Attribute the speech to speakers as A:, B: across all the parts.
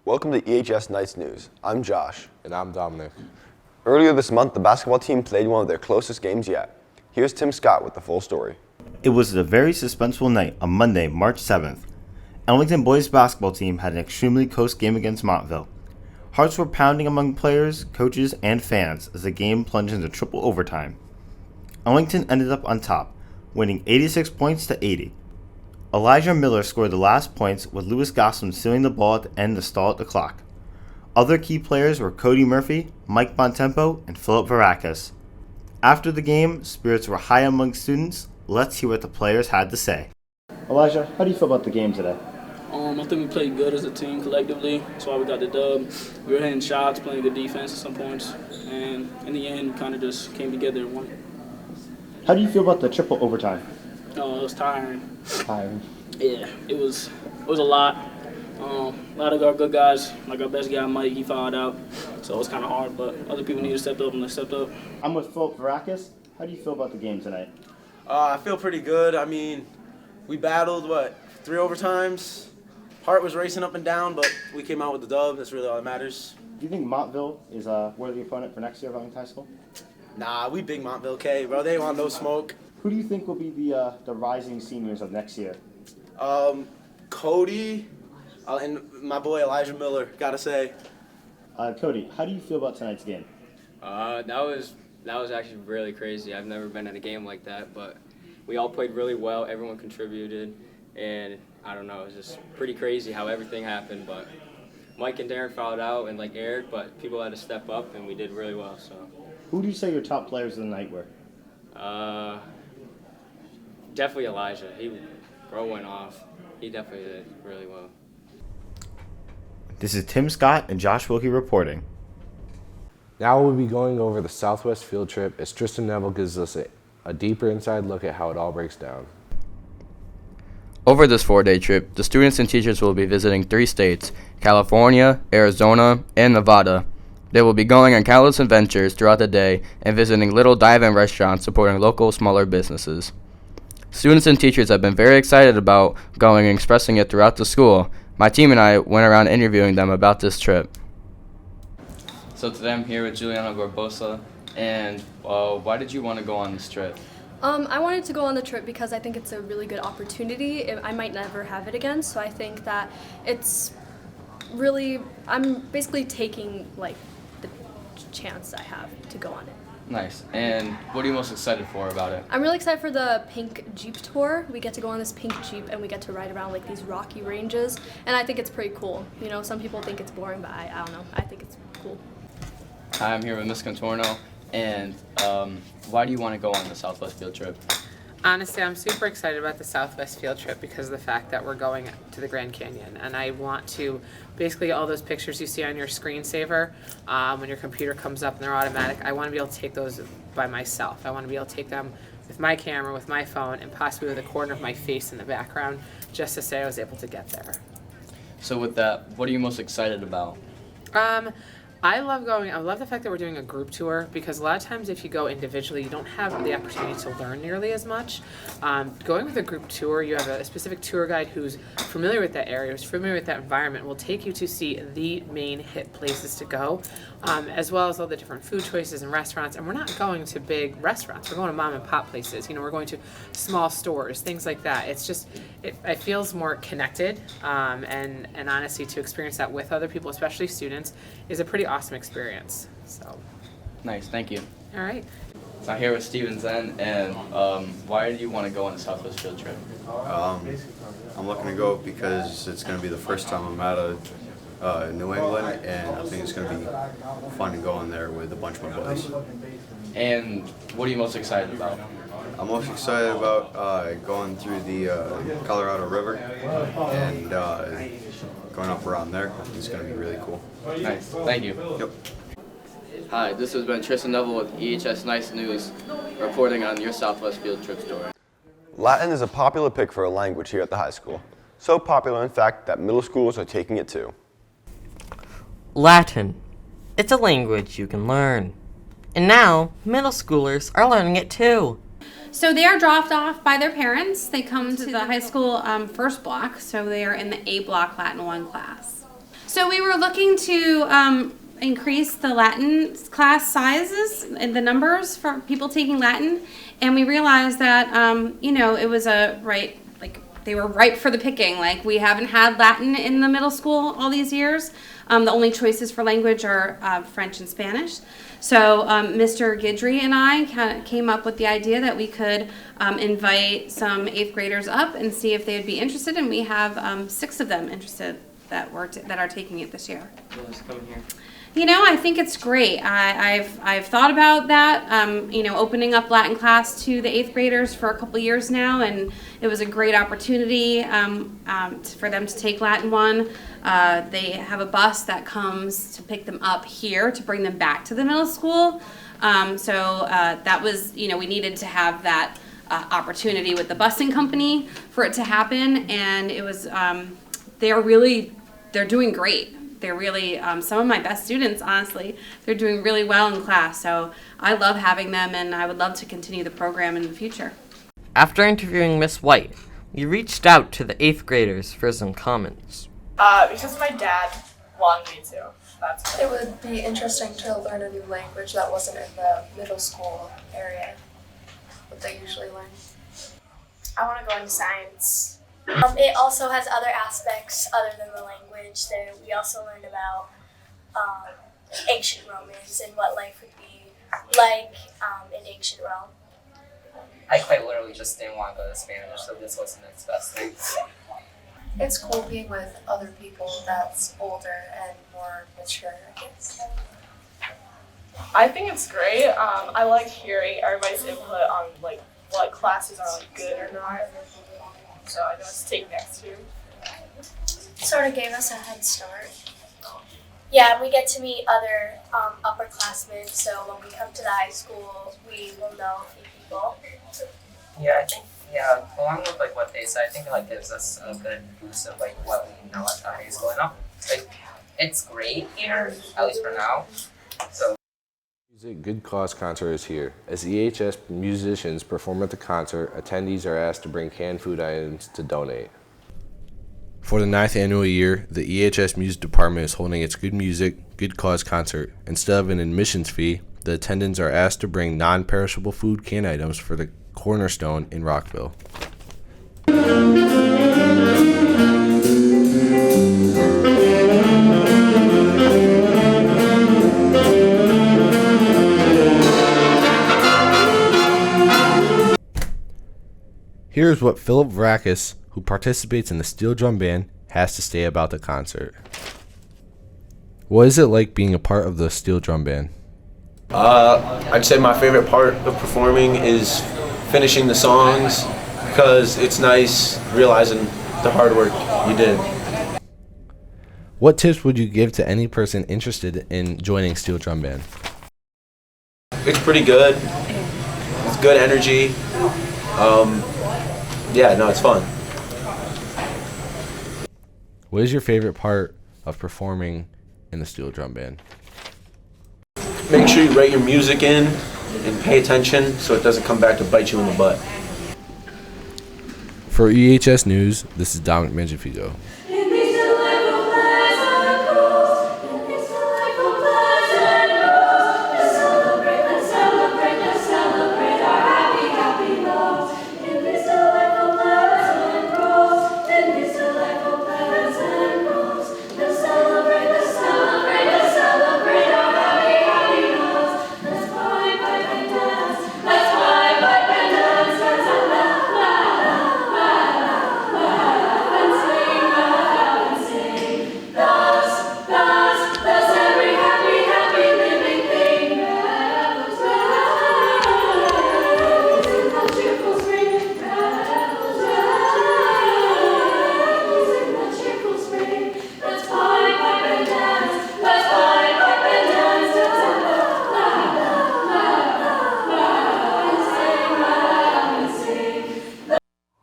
A: Welcome to EHS Nights News. I'm Josh.
B: And I'm Dominic.
A: Earlier this month, the basketball team played one of their closest games yet. Here's Tim Scott with the full story.
C: It was a very suspenseful night on Monday, March 7th. Ellington boys basketball team had an extremely close game against Montville. Hearts were pounding among players, coaches, and fans as the game plunged into triple overtime. Ellington ended up on top, winning 86 points to 80. Elijah Miller scored the last points with Lewis Gossam stealing the ball at the end to stall at the clock. Other key players were Cody Murphy, Mike Bontempo, and Philip Varakis. After the game, spirits were high among students. Let's hear what the players had to say. Elijah, how do you feel about the game today?
D: I think we played good as a team collectively. That's why we got the dub. We were hitting shots, playing good defense at some points, and in the end, we kind of just came together and won.
C: How do you feel about the triple overtime?
D: It was tiring.
C: Tiring.
D: Yeah, it was a lot. A lot of our good guys, like our best guy Mike, he fouled out, so it was kind of hard. But other people need to step up, and they stepped up.
C: I'm with Philip Varakis. How do you feel about the game tonight?
E: I feel pretty good. I mean, we battled, 3 overtimes. Heart was racing up and down, but we came out with the dub. That's really all that matters.
C: Do you think Montville is a worthy opponent for next year of Ellington High School?
E: Nah, we big Montville K, bro. They ain't want no smoke.
C: Who do you think will be the rising seniors of next year?
E: Cody and my boy Elijah Miller, gotta say.
C: Cody, how do you feel about tonight's game?
F: That was actually really crazy. I've never been in a game like that, but we all played really well. Everyone contributed, and I don't know, it was just pretty crazy how everything happened. But Mike and Darren fouled out, and like Eric, but people had to step up, and we did really well. So,
C: who do you say your top players of the night were?
F: Definitely Elijah. Bro went off. He definitely did really well.
C: This is Tim Scott and Josh Wilkie reporting.
B: Now we'll be going over the Southwest field trip as Tristan Neville gives us a deeper inside look at how it all breaks down.
G: Over this 4-day trip, the students and teachers will be visiting 3 states, California, Arizona, and Nevada. They will be going on countless adventures throughout the day and visiting little dive-in restaurants supporting local, smaller businesses. Students and teachers have been very excited about going and expressing it throughout the school. My team and I went around interviewing them about this trip. So today I'm here with Juliana Barbosa, and why did you want to go on this trip?
H: I wanted to go on the trip because I think it's a really good opportunity. I might never have it again, so I think that it's really, I'm basically taking like the chance I have to go on it.
G: Nice. And what are you most excited for about it?
H: I'm really excited for the pink Jeep tour. We get to go on this pink Jeep and we get to ride around like these rocky ranges, and I think it's pretty cool. You know, some people think it's boring, but I don't know. I think it's cool.
G: Hi, I'm here with Miss Contorno, and why do you want to go on the Southwest field trip?
I: Honestly, I'm super excited about the Southwest field trip because of the fact that we're going to the Grand Canyon, and I want to basically all those pictures you see on your screensaver when your computer comes up and they're automatic. I want to be able to take those by myself. I want to be able to take them with my camera, with my phone, and possibly with a corner of my face in the background just to say I was able to get there.
G: So with that, what are you most excited about?
I: I love the fact that we're doing a group tour because a lot of times if you go individually, you don't have the opportunity to learn nearly as much. Going with a group tour, you have a specific tour guide who's familiar with that area, who's familiar with that environment, will take you to see the main hit places to go, as well as all the different food choices and restaurants. And we're not going to big restaurants. We're going to mom and pop places. You know, we're going to small stores, things like that. It's just, it feels more connected, and honestly, to experience that with other people, especially students, is a pretty awesome experience. So
G: Nice, thank you.
I: all right.
G: So I'm here with Steven Zen, and why do you want to go on the Southwest field trip?
J: I'm looking to go because it's going to be the first time I'm out of New England, and I think it's going to be fun to go on there with a bunch of my buddies.
G: And what are you most excited about?
J: I'm most excited about going through the Colorado River and going up around there. It's going to be really cool.
G: Nice, thank you.
J: Yep.
G: Hi, this has been Tristan Neville with EHS Nice News, reporting on your Southwest field trip story.
A: Latin is a popular pick for a language here at the high school. So popular, in fact, that middle schools are taking it too.
K: Latin. It's a language you can learn. And now, middle schoolers are learning it too.
L: So they are dropped off by their parents. They come to the high school first block, so they are in the A block Latin 1 class. So we were looking to increase the Latin class sizes and the numbers for people taking Latin, and we realized that it was they were ripe for the picking. Like, we haven't had Latin in the middle school all these years. The only choices for language are French and Spanish. So Mr. Guidry and I kind of came up with the idea that we could invite some 8th graders up and see if they would be interested, and we have 6 of them interested that are taking it this year. I think it's great. I've thought about that, opening up Latin class to the 8th graders for a couple years now, and it was a great opportunity for them to take Latin 1. They have a bus that comes to pick them up here to bring them back to the middle school. So that was, we needed to have that opportunity with the busing company for it to happen, and it was, they're doing great. They're really, some of my best students, honestly, they're doing really well in class. So I love having them, and I would love to continue the program in the future.
K: After interviewing Miss White, we reached out to the 8th graders for some comments.
M: Because my dad wanted me to. That's
N: it would be interesting to learn a new language that wasn't in the middle school area, what they usually learn.
M: I want to go into science.
O: It also has other aspects other than the language. We also learned about ancient Romans and what life would be like in ancient Rome.
P: I quite literally just didn't want to go to Spanish, so this was the next best thing.
N: It's cool being with other people that's older and more mature, I guess.
M: I think it's great. I like hearing everybody's input on what classes are good or not. So I know it's take next year.
O: Sort of gave us a head start. Yeah, we get to meet other upperclassmen, so when we come to the high school, we will know a few people.
P: Yeah, I think, along with what they said, I think it gives us a good boost of what we know at the high school. It's great here, at least for now. So.
B: Music Good Cause concert is here. As EHS musicians perform at the concert, attendees are asked to bring canned food items to donate. For the 9th annual year, the EHS Music Department is holding its Good Music, Good Cause concert. Instead of an admissions fee, the attendants are asked to bring non-perishable food can items for the Cornerstone in Rockville. Here's what Philip Vrakis, who participates in the steel drum band, has to say about the concert. What is it like being a part of the steel drum band?
E: I'd say my favorite part of performing is finishing the songs, because it's nice realizing the hard work you did.
B: What tips would you give to any person interested in joining steel drum band?
E: It's pretty good. It's good energy. It's fun.
B: What is your favorite part of performing in the steel drum band?
E: Make sure you write your music in and pay attention so it doesn't come back to bite you in the butt.
B: For EHS News, this is Dominic Mangiafico.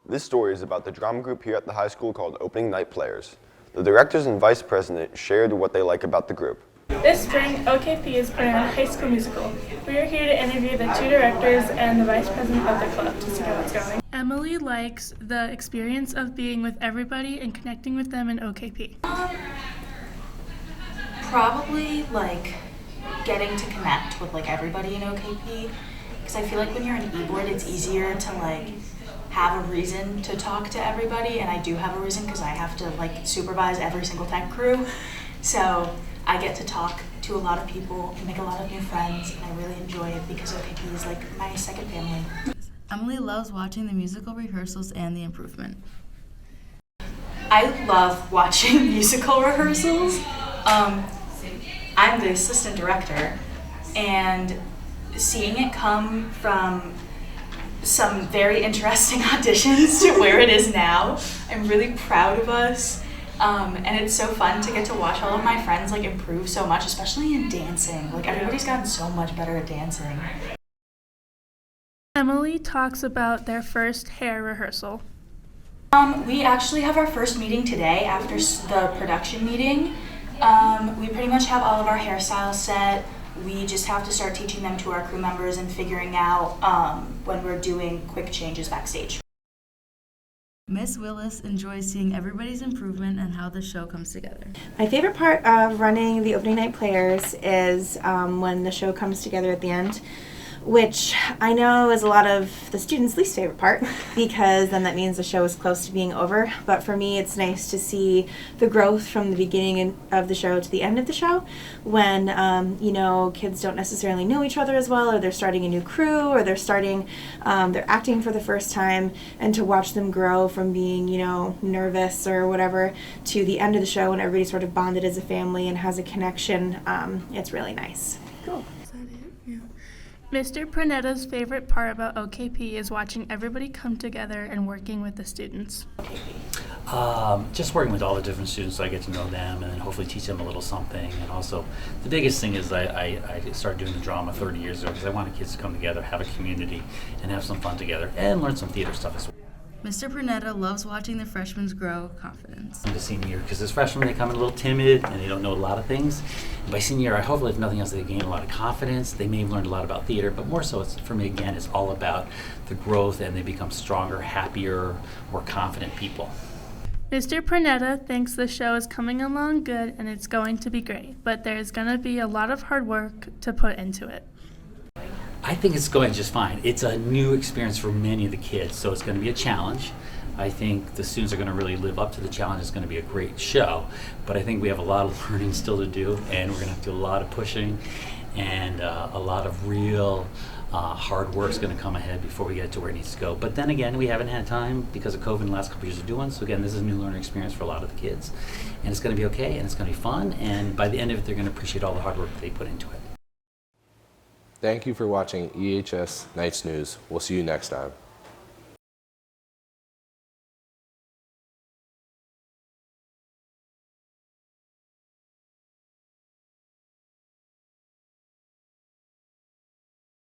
A: This story is about the drama group here at the high school called Opening Night Players. The directors and vice president shared what they like about the group.
Q: This spring, OKP is putting on a high school musical. We are here to interview the 2 directors and the vice president of the club to see how it's going. Emily likes the experience of being with everybody and connecting with them in OKP.
R: Probably like getting to connect with like everybody in OKP, because I feel like when you're an e-board, it's easier to like have a reason to talk to everybody, and I do have a reason because I have to like supervise every single tech crew. So I get to talk to a lot of people and make a lot of new friends, and I really enjoy it because OKP is like my second family.
S: Emily loves watching the musical rehearsals and the improvement.
R: I love watching musical rehearsals. I'm the assistant director, and seeing it come from some very interesting auditions to where it is now, I'm really proud of us. And it's so fun to get to watch all of my friends like improve so much, especially in dancing. Like everybody's gotten so much better at dancing.
Q: Emily talks about their first hair rehearsal.
R: We actually have our first meeting today after the production meeting. We pretty much have all of our hairstyles set. We just have to start teaching them to our crew members and figuring out when we're doing quick changes backstage.
S: Miss Willis enjoys seeing everybody's improvement and how the show comes together.
T: My favorite part of running the opening night players is when the show comes together at the end, which I know is a lot of the students' least favorite part, because then that means the show is close to being over. But for me, it's nice to see the growth from the beginning of the show to the end of the show, when kids don't necessarily know each other as well, or they're starting a new crew, or they're acting for the first time, and to watch them grow from being nervous or whatever to the end of the show when everybody's sort of bonded as a family and has a connection. It's really nice.
Q: Cool. Mr. Pernetta's favorite part about OKP is watching everybody come together and working with the students.
U: Just working with all the different students, so I get to know them and then hopefully teach them a little something. And also, the biggest thing is I started doing the drama 30 years ago because I wanted kids to come together, have a community, and have some fun together, and learn some theater stuff as well.
S: Mr. Pernetta loves watching the freshmen grow confidence.
U: The senior year, because as freshmen they come in a little timid and they don't know a lot of things. And by senior year, I hopefully, if nothing else, they gain a lot of confidence. They may have learned a lot about theater, but more so, for me again, it's all about the growth, and they become stronger, happier, more confident people.
Q: Mr. Pernetta thinks the show is coming along good and it's going to be great, but there's going to be a lot of hard work to put into it.
U: I think it's going just fine. It's a new experience for many of the kids, so it's going to be a challenge. I think the students are going to really live up to the challenge. It's going to be a great show, but I think we have a lot of learning still to do, and we're going to have to do a lot of pushing, and a lot of real hard work is going to come ahead before we get to where it needs to go. But then again, we haven't had time because of COVID in the last couple of years to do one, so again, this is a new learning experience for a lot of the kids, and it's going to be okay, and it's going to be fun, and by the end of it, they're going to appreciate all the hard work that they put into it.
B: Thank you for watching EHS Nights News. We'll see you next time.